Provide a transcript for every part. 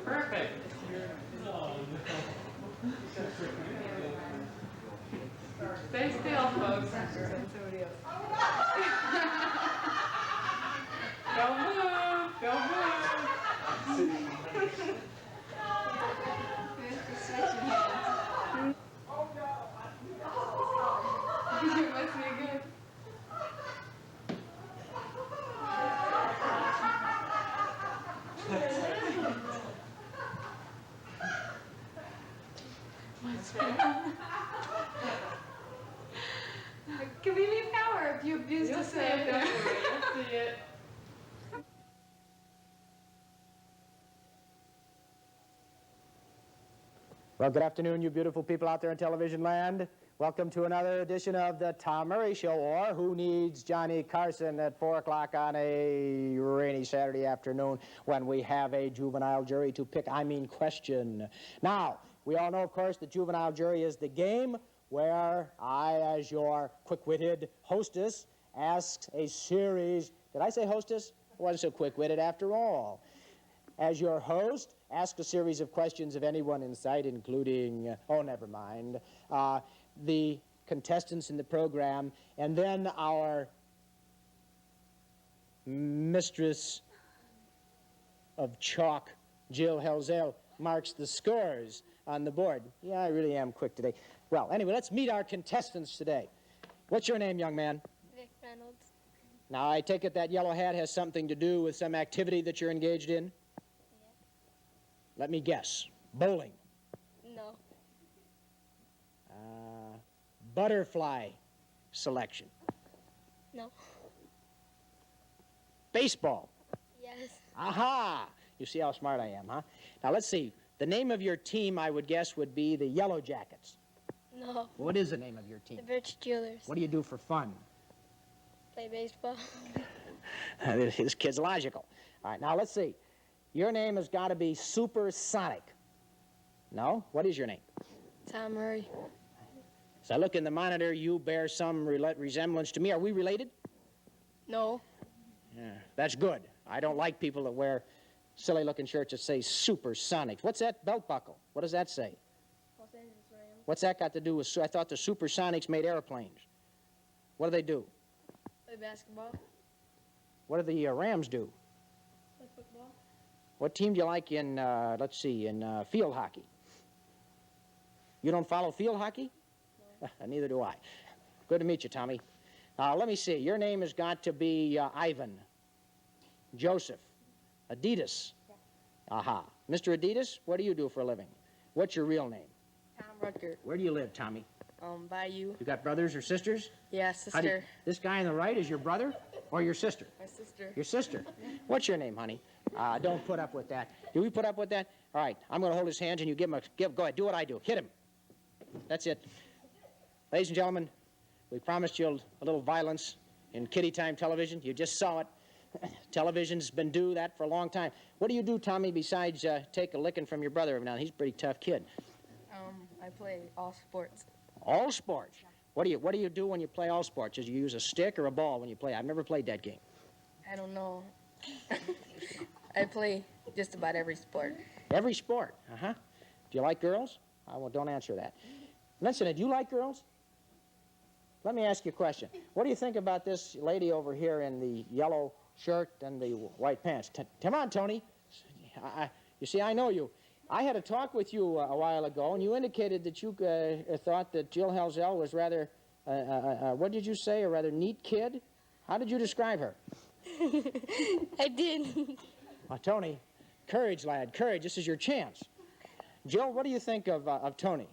Perfect. Stay still, folks. Somebody else. Don't move. Don't move. You must be good. Can we leave now, or if you abuse the same? You'll see it. Well, good afternoon, you beautiful people out there in television land. Welcome to another edition of the Tom Murray Show, or Who Needs Johnny Carson, at 4 o'clock on a rainy Saturday afternoon when we have a juvenile jury to pick, question. Now, we all know, of course, the juvenile jury is the game where I, as your quick-witted hostess, asks a series... Did I say hostess? I wasn't so quick-witted after all. As your host, ask a series of questions of anyone in sight, including, never mind, the contestants in the program, and then our mistress of chalk, Jill Helzel, marks the scores on the board. Yeah, I really am quick today. Well, anyway, let's meet our contestants today. What's your name, young man? Vic Reynolds. Now, I take it that yellow hat has something to do with some activity that you're engaged in? Yeah. Let me guess. Bowling. No. Butterfly selection. No. Baseball. Yes. Aha! You see how smart I am, huh? Now, let's see. The name of your team, I would guess, would be the Yellow Jackets. No. What is the name of your team? The Birch Jewelers. What do you do for fun? Play baseball. This kid's logical. All right, now let's see. Your name has got to be Supersonic. No? What is your name? Tom Murray. As I look in the monitor, you bear some resemblance to me. Are we related? No. Yeah, that's good. I don't like people that wear silly-looking shirts that say Supersonics. What's that belt buckle? What does that say? Los Angeles Rams. What's that got to do with... I thought the Supersonics made airplanes. What do they do? Play basketball. What do the Rams do? Play football. What team do you like in, let's see, in field hockey? You don't follow field hockey? No. Neither do I. Good to meet you, Tommy. Let me see. Your name has got to be Ivan, Joseph, Adidas. Yeah. Aha. Mr. Adidas, what do you do for a living? What's your real name? Tom Rutger. Where do you live, Tommy? Bayou. You got brothers or sisters? Yeah, sister. This guy on the right is your brother or your sister? My sister. Your sister. What's your name, honey? Don't put up with that. Do we put up with that? All right, I'm going to hold his hands and you give him go ahead, do what I do. Hit him. That's it. Ladies and gentlemen, we promised you a little violence in kiddie time television. You just saw it. Television's been due that for a long time. What do you do, Tommy, besides take a licking from your brother every now and then? He's a pretty tough kid. I play all sports. All sports? What do you do when you play all sports? Do you use a stick or a ball when you play? I've never played that game. I don't know. I play just about every sport. Every sport? Uh-huh. Do you like girls? Well, don't answer that. Listen, do you like girls? Let me ask you a question. What do you think about this lady over here in the yellow shirt and the white pants? Come on, Tony. You see, I know you. I had a talk with you a while ago, and you indicated that you thought that Jill Helzel was rather, what did you say, a rather neat kid? How did you describe her? I did. Well, Tony, courage, lad, courage. This is your chance. Jill, what do you think of Tony?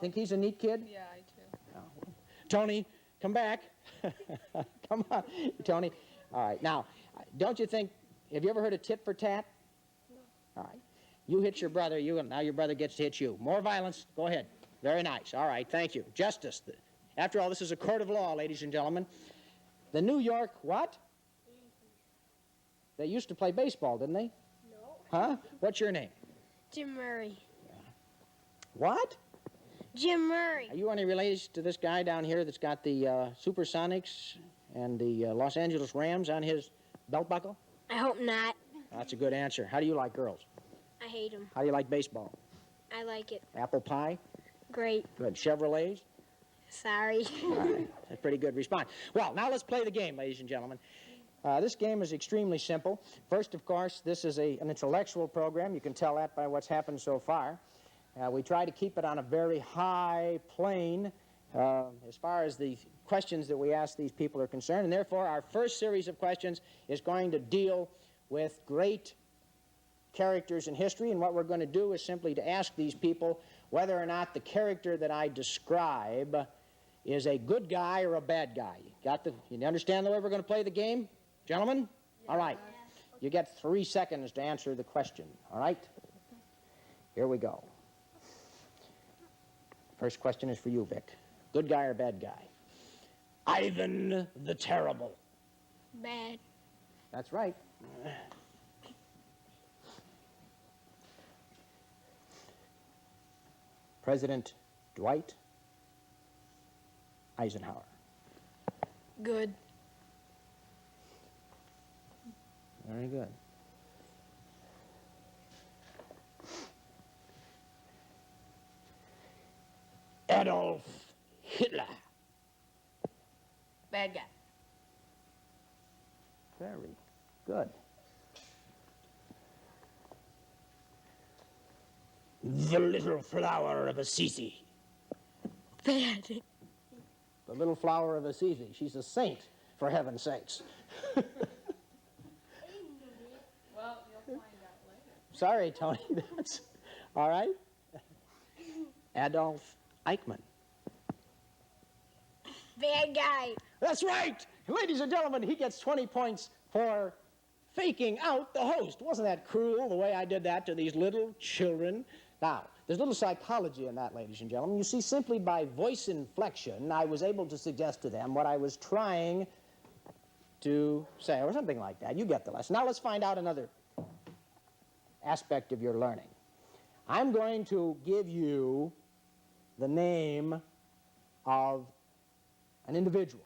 Think he's a neat kid? Yeah, I do. Oh. Tony, come back. Come on, Tony. All right, now, don't you think, have you ever heard of tit for tat? No. All right. You hit your brother, now your brother gets to hit you. More violence, go ahead. Very nice. All right, thank you. Justice. After all, this is a court of law, ladies and gentlemen. The New York, what? They used to play baseball, didn't they? No. Huh? What's your name? Jim Murray. What? Jim Murray. Are you any related to this guy down here that's got the Supersonics and the Los Angeles Rams on his belt buckle? I hope not. That's a good answer. How do you like girls? I hate them. How do you like baseball? I like it. Apple pie? Great. Good. Chevrolets? Sorry. All right. That's a pretty good response. Well, now let's play the game, ladies and gentlemen. This game is extremely simple. First, of course, this is an intellectual program. You can tell that by what's happened so far. We try to keep it on a very high plane as far as the questions that we ask these people are concerned. And therefore, our first series of questions is going to deal with great characters in history. And what we're going to do is simply to ask these people whether or not the character that I describe is a good guy or a bad guy. You understand the way we're going to play the game, gentlemen? Yeah. All right. You get 3 seconds to answer the question, all right? Here we go. First question is for you, Vic. Good guy or bad guy? Ivan the Terrible. Bad. That's right. President Dwight Eisenhower. Good. Very good. Adolf Hitler. Bad guy. Very good. The Little Flower of Assisi. Bad. The Little Flower of Assisi. She's a saint, for heaven's sakes. Well, you'll find out later. Sorry, Tony. That's all right. Adolf Eichmann. Bad guy. That's right. Ladies and gentlemen, he gets 20 points for faking out the host. Wasn't that cruel, the way I did that to these little children? Now, there's a little psychology in that, ladies and gentlemen. You see, simply by voice inflection, I was able to suggest to them what I was trying to say, or something like that. You get the lesson. Now let's find out another aspect of your learning. I'm going to give you the name of an individual,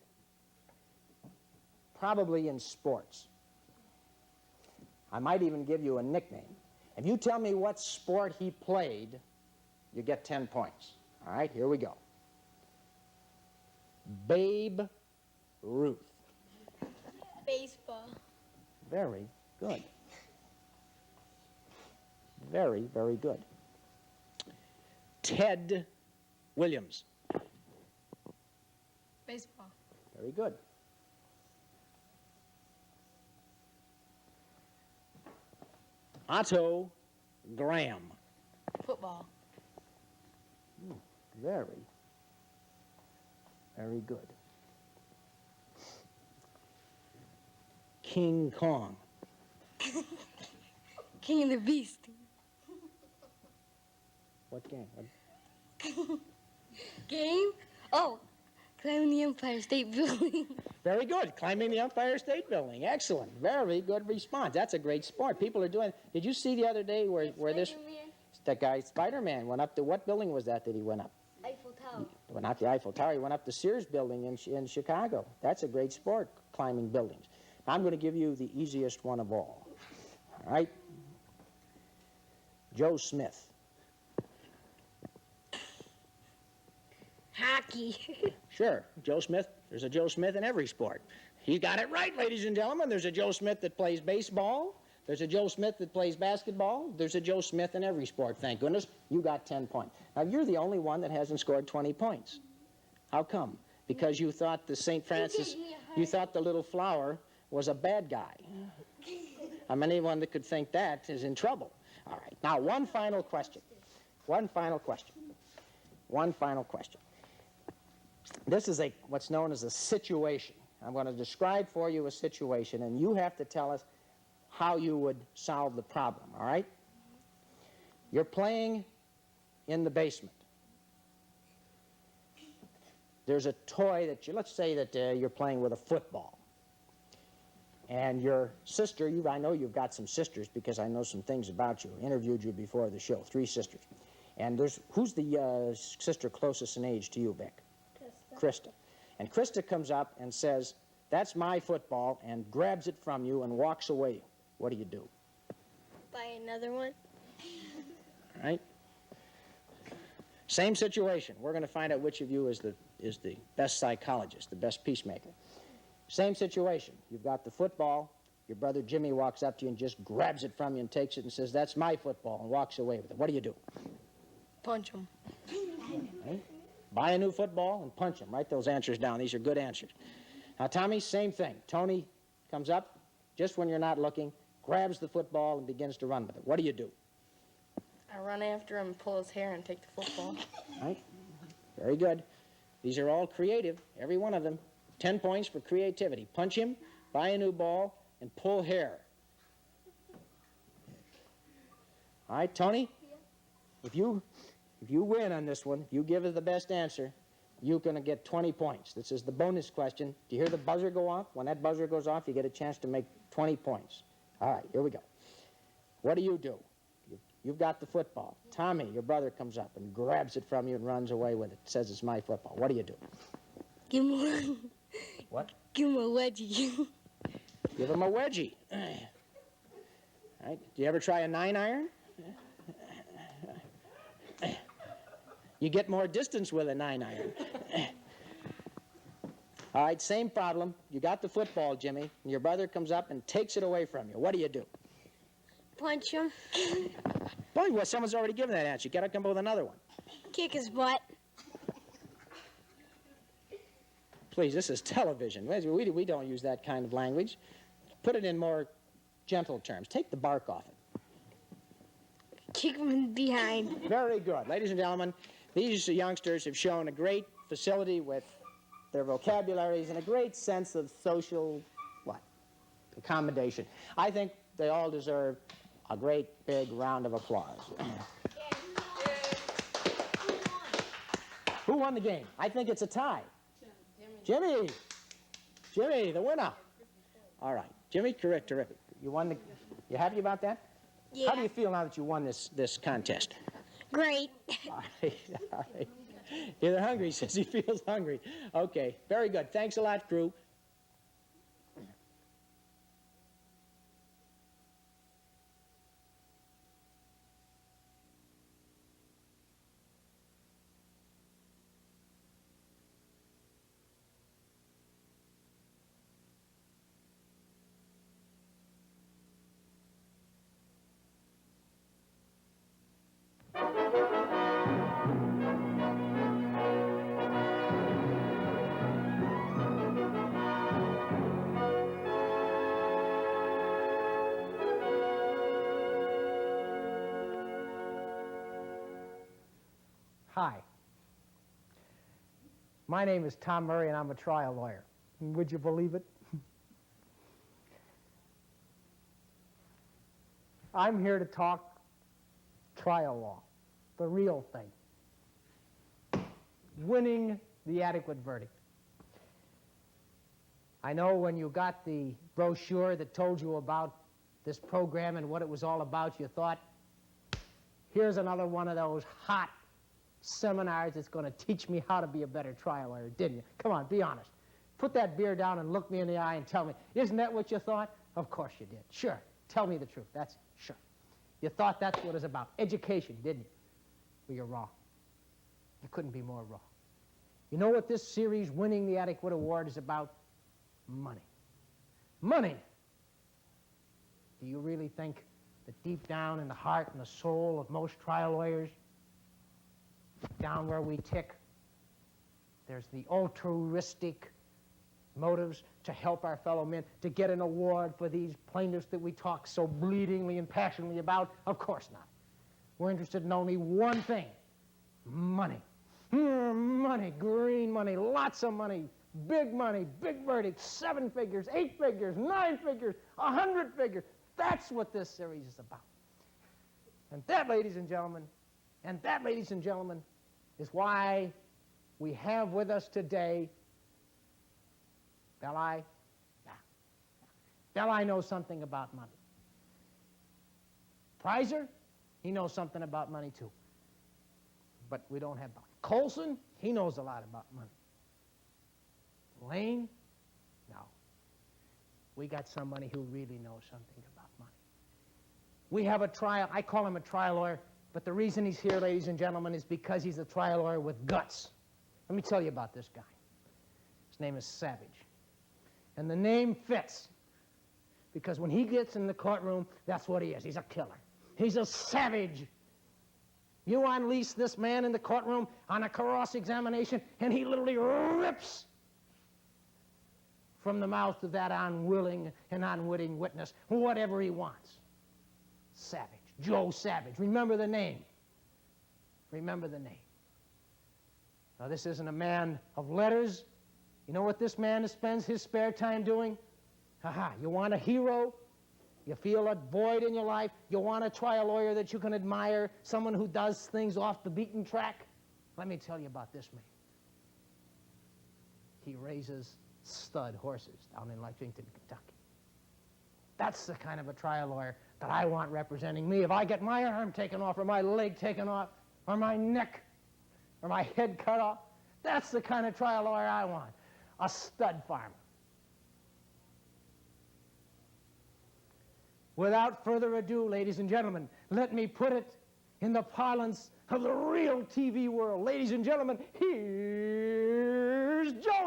probably in sports. I might even give you a nickname. If you tell me what sport he played, you get 10 points. All right, here we go. Babe Ruth. Baseball. Very good. Very, very good. Ted Williams. Baseball. Very good. Otto Graham. Football. Very, very good. King Kong. King of the Beast. What game? Game? Oh, climbing the Empire State Building. Very good. Climbing the Empire State Building. Excellent. Very good response. That's a great sport. People are doing. Did you see the other day where that guy Spider-Man went up to, what building was that he went up? Eiffel Tower. Well, not the Eiffel Tower. He went up the Sears Building in Chicago. That's a great sport, climbing buildings. I'm going to give you the easiest one of all. All right? Joe Smith. Hockey. Sure, Joe Smith. There's a Joe Smith in every sport. He got it right, ladies and gentlemen. There's a Joe Smith that plays baseball. There's a Joe Smith that plays basketball. There's a Joe Smith in every sport, thank goodness. You got 10 points. Now, you're the only one that hasn't scored 20 points. How come? Because you thought the St. Francis, you thought the little flower was a bad guy. Anyone that could think that is in trouble. All right. Now, one final question. One final question. One final question. This is what's known as a situation. I'm going to describe for you a situation, and you have to tell us how you would solve the problem, all right? You're playing in the basement. There's a toy that let's say that you're playing with a football. And your sister, I know you've got some sisters because I know some things about you. Interviewed you before the show, 3 sisters. And who's the sister closest in age to you, Vic? Krista. And Krista comes up and says, "That's my football," and grabs it from you and walks away. What do you do? Buy another one. All right? Same situation. We're going to find out which of you is the best psychologist, the best peacemaker. Same situation. You've got the football. Your brother Jimmy walks up to you and just grabs it from you and takes it and says, "That's my football," and walks away with it. What do you do? Punch him. Right? Buy a new football and punch him. Write those answers down. These are good answers. Now, Tommy, same thing. Tony comes up just when you're not looking, grabs the football and begins to run with it. What do you do? I run after him, pull his hair, and take the football. Right? Very good. These are all creative, every one of them. 10 points for creativity. Punch him, buy a new ball, and pull hair. All right, Tony? If you win on this one, if you give us the best answer, you're going to get 20 points. This is the bonus question. Do you hear the buzzer go off? When that buzzer goes off, you get a chance to make 20 points. All right, here we go. What do? You've got the football. Tommy, your brother, comes up and grabs it from you and runs away with it. Says it's my football. What do you do? Give him one. What? Give him a wedgie. Give him a wedgie. All right. Do you ever try a 9-iron? You get more distance with a 9-iron. All right, same problem. You got the football, Jimmy, and your brother comes up and takes it away from you. What do? Punch him. Boy, well, someone's already given that answer. You got to come up with another one. Kick his butt. Please, this is television. We don't use that kind of language. Put it in more gentle terms. Take the bark off it. Kick him behind. Very good. Ladies and gentlemen, these youngsters have shown a great facility with their vocabularies and a great sense of social, accommodation. I think they all deserve a great big round of applause. Who won the game? I think it's a tie. Jimmy, the winner. All right, Jimmy, terrific. You won you happy about that? Yeah. How do you feel now that you won this contest? Great. All right. You're hungry, he says he feels hungry. Okay, very good. Thanks a lot, crew. Hi. My name is Tom Murray, and I'm a trial lawyer. Would you believe it? I'm here to talk trial law, the real thing. Winning the adequate verdict. I know when you got the brochure that told you about this program and what it was all about, you thought, here's another one of those hot seminars that's going to teach me how to be a better trial lawyer, didn't you? Come on, be honest. Put that beer down and look me in the eye and tell me, isn't that what you thought? Of course you did. Sure. Tell me the truth. That's sure. You thought that's what it's about. Education, didn't you? Well, you're wrong. You couldn't be more wrong. You know what this series, Winning the Adequate Award, is about? Money. Money! Do you really think that deep down in the heart and the soul of most trial lawyers, down where we tick, there's the altruistic motives to help our fellow men, to get an award for these plaintiffs that we talk so bleedingly and passionately about? Of course not. We're interested in only one thing: money. Money, green money, lots of money, big verdicts, 7 figures, 8 figures, 9 figures, 100 figures. That's what this series is about. And that, ladies and gentlemen, is why we have with us today Belli. Belli knows something about money. Preiser, he knows something about money too. But we don't have Belli. Colson, he knows a lot about money. Lane, no. We got somebody who really knows something about money. We have a trial. I call him a trial lawyer, but the reason he's here, ladies and gentlemen, is because he's a trial lawyer with guts. Let me tell you about this guy. His name is Savage. And the name fits, because when he gets in the courtroom, that's what he is. He's a killer. He's a savage. You unleash this man in the courtroom on a cross-examination, and he literally rips from the mouth of that unwilling and unwitting witness whatever he wants. Savage. Joe Savage. Remember the name. Remember the name. Now, this isn't a man of letters. You know what this man spends his spare time doing? You want a hero? You feel a void in your life? You want a trial lawyer that you can admire? Someone who does things off the beaten track? Let me tell you about this man. He raises stud horses down in Lexington, Kentucky. That's the kind of a trial lawyer that I want representing me. If I get my arm taken off, or my leg taken off, or my neck, or my head cut off, that's the kind of trial lawyer I want. A stud farmer. Without further ado, ladies and gentlemen, let me put it in the parlance of the real TV world. Ladies and gentlemen, here's Joe